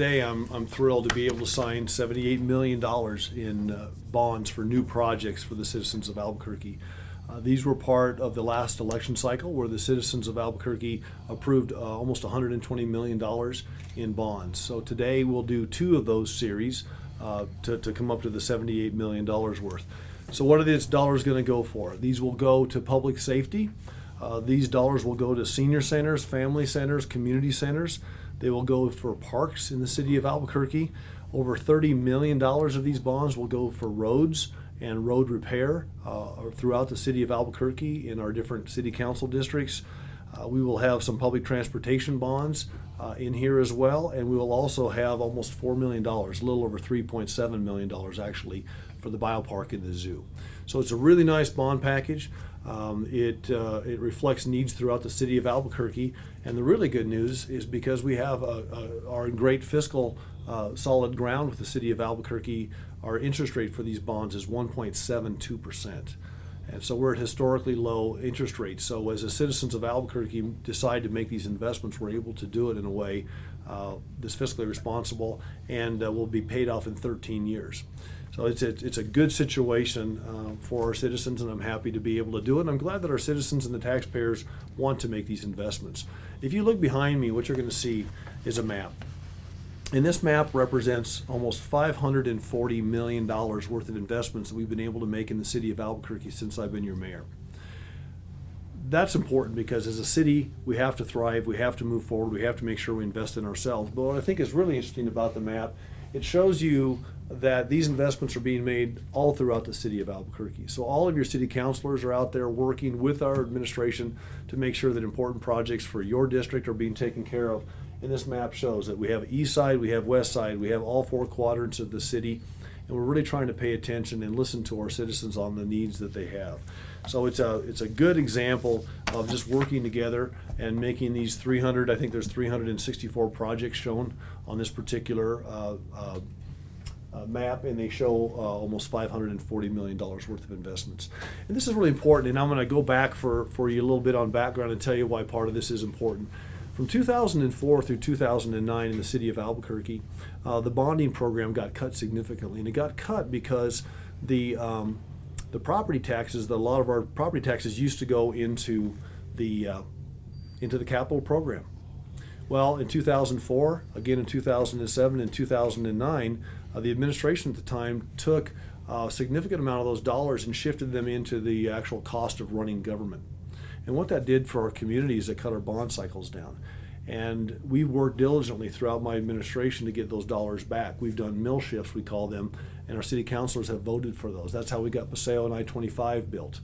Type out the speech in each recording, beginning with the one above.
today I'm thrilled to be able to sign $78 million in bonds for new projects for the citizens of Albuquerque. These were part of the last election cycle where the citizens of Albuquerque approved almost $120 million in bonds. So today we'll do two of those series to come up to the $78 million worth. So what are these dollars going to go for? These will go to public safety. These dollars will go to senior centers, family centers, community centers. They will go for parks in the city of Albuquerque. Over $30 million of these bonds will go for roads and road repair throughout the city of Albuquerque in our different city council districts. We will have some public transportation bonds in here as well, and we will also have almost $4 million, a little over $3.7 million actually, for the biopark in the zoo. So it's a really nice bond package. It reflects needs throughout the city of Albuquerque, and the really good news is because we have our great fiscal solid ground with the city of Albuquerque, our interest rate for these bonds is 1.72%. And so we're at historically low interest rates. So as the citizens of Albuquerque decide to make these investments, we're able to do it in a way that's fiscally responsible and will be paid off in 13 years. So it's a good situation for our citizens, and I'm happy to be able to do it. And I'm glad that our citizens and the taxpayers want to make these investments. If you look behind me, what you're going to see is a map. And this map represents almost $540 million worth of investments that we've been able to make in the city of Albuquerque since I've been your mayor. That's important because as a city, we have to thrive, we have to move forward, we have to make sure we invest in ourselves. But what I think is really interesting about the map, it shows you that these investments are being made all throughout the city of Albuquerque. So all of your city councilors are out there working with our administration to make sure that important projects for your district are being taken care of. And this map shows that we have east side, we have west side, we have all four quadrants of the city, and we're really trying to pay attention and listen to our citizens on the needs that they have. So it's a good example of just working together and making these 300, I think there's 364 projects shown on this particular map, and they show almost $540 million worth of investments. And this is really important, and I'm going to go back for you a little bit on background and tell you why part of this is important. From 2004 through 2009 in the city of Albuquerque, the bonding program got cut significantly, and it got cut because the property taxes, a lot of our property taxes used to go into the capital program. Well, in 2004, again in 2007 and 2009, the administration at the time took a significant amount of those dollars and shifted them into the actual cost of running government. And what that did for our community is it cut our bond cycles down. And we worked diligently throughout my administration to get those dollars back. We've done mill shifts, we call them, and our city councilors have voted for those. That's how we got Paseo and I-25 built.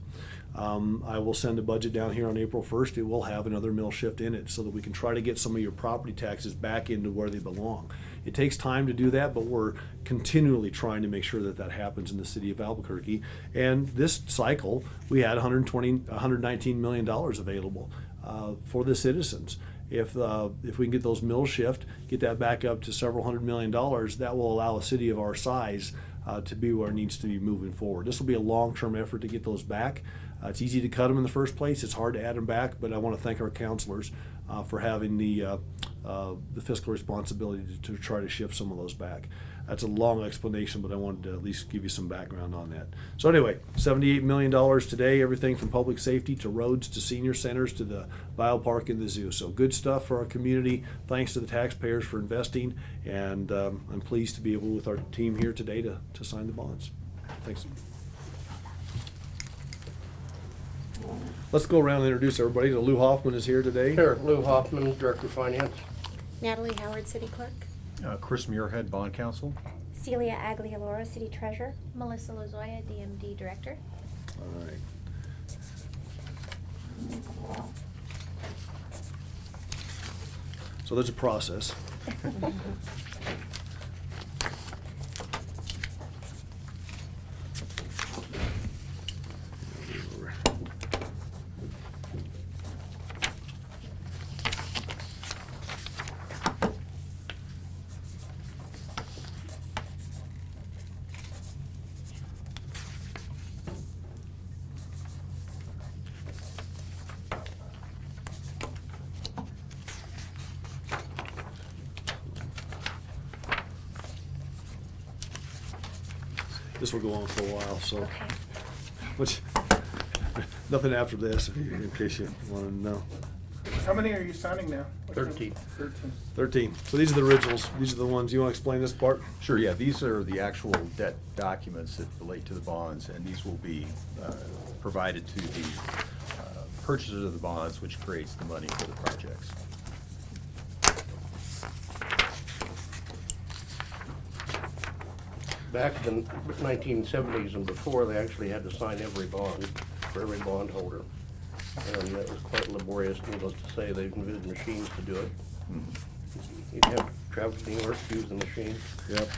I will send a budget down here on April 1st. It will have another mill shift in it so that we can try to get some of your property taxes back into where they belong. It takes time to do that, but we're continually trying to make sure that that happens in the city of Albuquerque. And this cycle, we had $119 million available for the citizens. If we can get those mills shift, get that back up to several $100 million, that will allow a city of our size to be where it needs to be moving forward. This will be a long-term effort to get those back. It's easy to cut them in the first place. It's hard to add them back, but I want to thank our councilors for having the fiscal responsibility to try to shift some of those back. That's a long explanation, but I wanted to at least give you some background on that. So anyway, $78 million today, everything from public safety to roads to senior centers to the biopark and the zoo. So good stuff for our community. Thanks to the taxpayers for investing, and I'm pleased to be able with our team here today to sign the bonds. Thanks. Let's go around and introduce everybody. So Lou Hoffman is here today. Here, Lou Hoffman, Director of Finance. Natalie Howard, City Clerk. Chris Muirhead, Bond Counsel. Celia Agliolora, City Treasurer. Melissa Lozoya, DMD Director. All right. So there's a process. this will go on for a while, so. Okay. Which, nothing after this, in case you wanna know. How many are you signing now? 13. 13. So these are the originals. These are the ones, you wanna explain this part? Sure, yeah, these are the actual debt documents that relate to the bonds, and these will be provided to the purchasers of the bonds, which creates the money for the projects. Back in the 1970s and before, they actually had to sign every bond for every bondholder. And that was quite laborious, needless to say. They invented machines to do it. You'd have travel to New York, use the machine. Yep.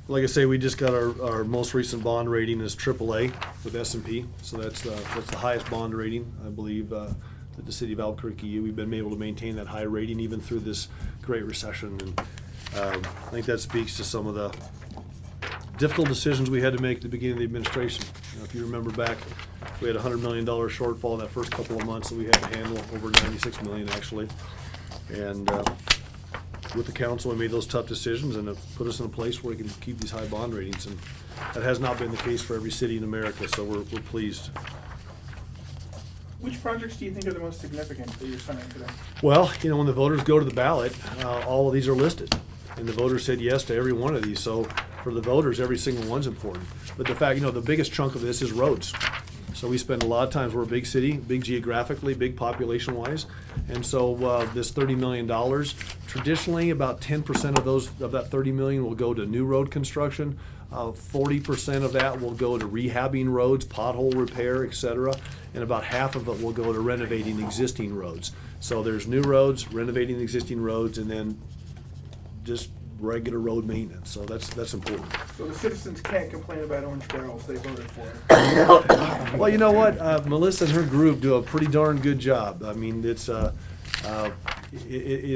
Like I say, we just got our most recent bond rating is AAA with S&P, so that's the highest bond rating, I believe, that the city of Albuquerque. We've been able to maintain that high rating even through this great recession, and I think that speaks to some of the difficult decisions we had to make at the beginning of the administration. You know, if you remember back, we had a $100 million shortfall in that first couple of months, and we had to handle over $96 million actually, and with the council, we made those tough decisions and have put us in a place where we can keep these high bond ratings, and that has not been the case for every city in America, so we're pleased. Which projects do you think are the most significant that you're signing today? Well, you know, when the voters go to the ballot, all of these are listed, and the voters said yes to every one of these, so for the voters, every single one's important. But the fact, you know, the biggest chunk of this is roads. So we spend a lot of times, we're a big city, big geographically, big population-wise, and so this $30 million, traditionally about 10% of that $30 million will go to new road construction. 40% of that will go to rehabbing roads, pothole repair, et cetera, and about half of it will go to renovating existing roads. So there's new roads, renovating existing roads, and then just regular road maintenance. So that's important. So the citizens can't complain about orange barrels, they voted for it. Well, you know what? Melissa and her group do a pretty darn good job. I mean, it's you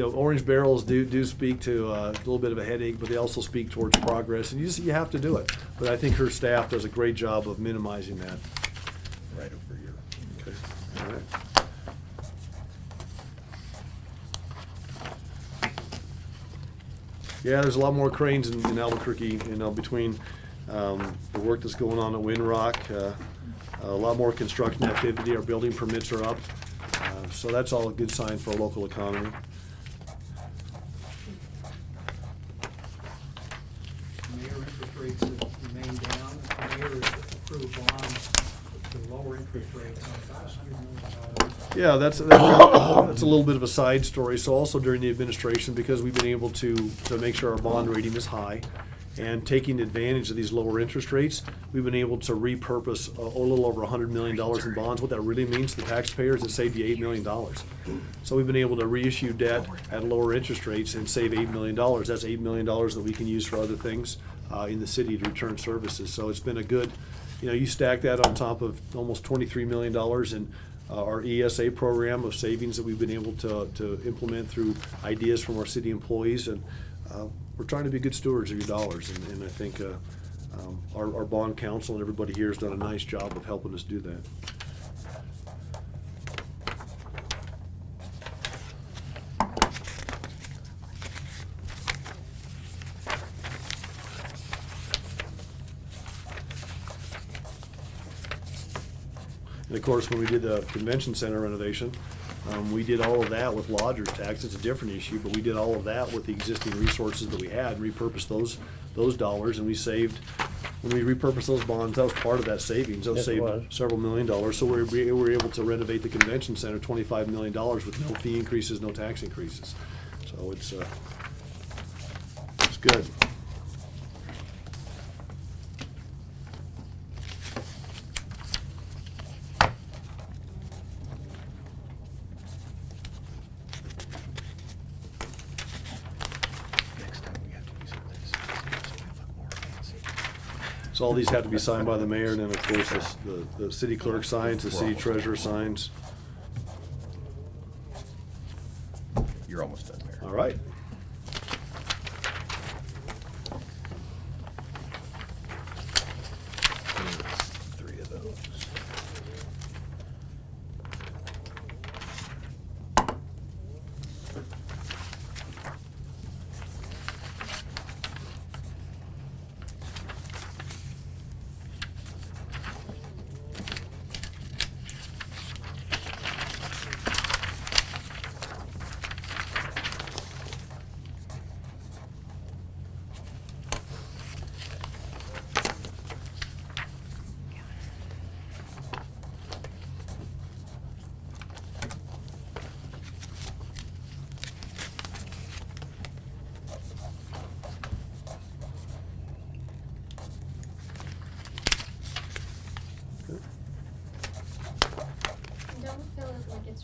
know, orange barrels do speak to a little bit of a headache, but they also speak towards progress, and you have to do it. But I think her staff does a great job of minimizing that. Right over here. Okay. All right. Yeah, there's a lot more cranes in Albuquerque, you know, between the work that's going on at Windrock, a lot more construction activity. Our building permits are up, so that's all a good sign for a local economy. Mayor, interest rates have remained down. The mayor has approved bonds to lower interest rates on about $100 million. Yeah, that's a little bit of a side story. So also during the administration, because we've been able to make sure our bond rating is high, and taking advantage of these lower interest rates, we've been able to repurpose a little over $100 million in bonds. What that really means to the taxpayers, it saved you $8 million. So we've been able to reissue debt at lower interest rates and save $8 million. That's $8 million that we can use for other things in the city to return services. So it's been a good, you know, you stack that on top of almost $23 million in our ESA program of savings that we've been able to implement through ideas from our city employees, and we're trying to be good stewards of your dollars, and I think our bond council and everybody here has done a nice job of helping us do that. And of course, when we did the convention center renovation, we did all of that with lodger's tax. It's a different issue, but we did all of that with the existing resources that we had, and repurposed those dollars, and we saved, when we repurposed those bonds, that was part of that savings. That Yes, it saved was. several million dollars. So we were able to renovate the convention center, $25 million with no fee increases, no tax increases. So it's good. Next time we have to use this, so we look more fancy. So all these have to be signed by the mayor, and then of course the city clerk signs, the city treasurer signs. You're almost done, Mayor. All right. Three of those.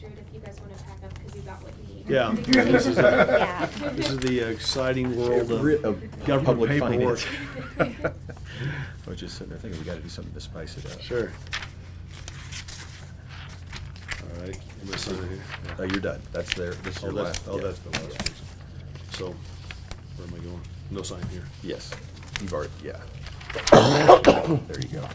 through it if you guys want to pack up, because you got what you need. Yeah, Yeah. this is the exciting world Of of government public paperwork. finance. I was just sitting there thinking, we gotta do something to spice it up. Sure. All right, I'm gonna sign it here. You're done. That's there, this is Oh, your that's, last. oh, yeah. that's the last piece. So, where am I going? No sign here. Yes, you've already, yeah. There you go.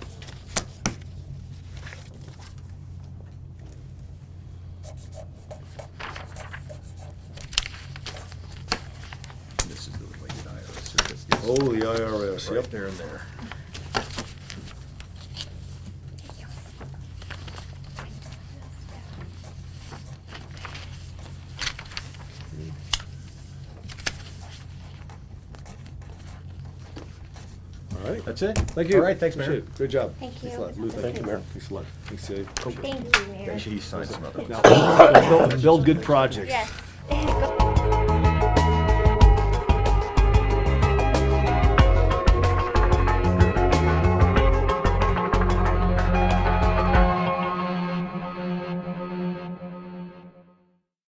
This is the related IRS certificate. Oh, the IRS, Right yep. there and there. All right. That's it? Thank you. All right, thanks, Mayor. Appreciate it. Great job. Thank Thanks a you. lot. Lou, Thank you, Mayor. Thanks a lot. Thanks, Dave. Thank you, Mayor. He signed some other ones. Now, build good projects. Yes.